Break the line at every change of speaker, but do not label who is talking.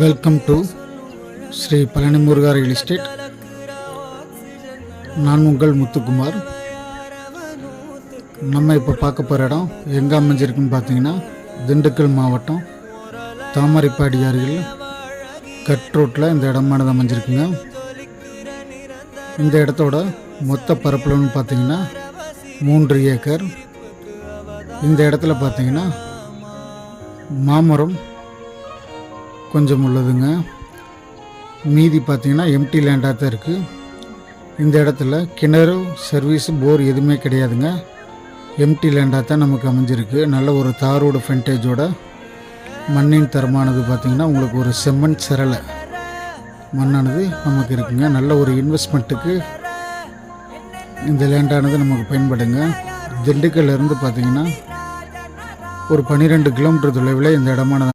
Welcome to Sri Palani Muruga real estate. நான் உங்கள் முத்துக்குமார். நம்ம இப்போ பார்க்க போகிற இடம் எங்கே அமைஞ்சிருக்குன்னு பார்த்தீங்கன்னா, திண்டுக்கல் மாவட்டம் தாமரைப்பாடி அருகில் கட் ரோட்டில் இந்த இடமானது அமைஞ்சிருக்குங்க. இந்த இடத்தோட மொத்த பரப்பளவுன்னு பார்த்தீங்கன்னா 3 ஏக்கர். இந்த இடத்துல பார்த்தீங்கன்னா மாமரம் கொஞ்சம் உள்ளதுங்க. மீதி பார்த்தீங்கன்னா எம்டி லேண்டாக தான் இருக்குது. இந்த இடத்துல கிணறு, சர்வீஸ், போர் எதுவுமே கிடையாதுங்க. எம்டி லேண்டாக தான் நமக்கு அமைஞ்சிருக்கு. நல்ல ஒரு தாரோட ஃப்ரண்டேஜோட மண்ணின் தரமானது பார்த்திங்கன்னா உங்களுக்கு ஒரு செம்மண் சிரலை மண்ணானது நமக்கு இருக்குங்க. நல்ல ஒரு இன்வெஸ்ட்மெண்ட்டுக்கு இந்த லேண்டானது நமக்கு பயன்படுங்க. திண்டுக்கல்லேருந்து பார்த்திங்கன்னா ஒரு 12 கிலோமீட்டர் தொலைவில் இந்த இடமானது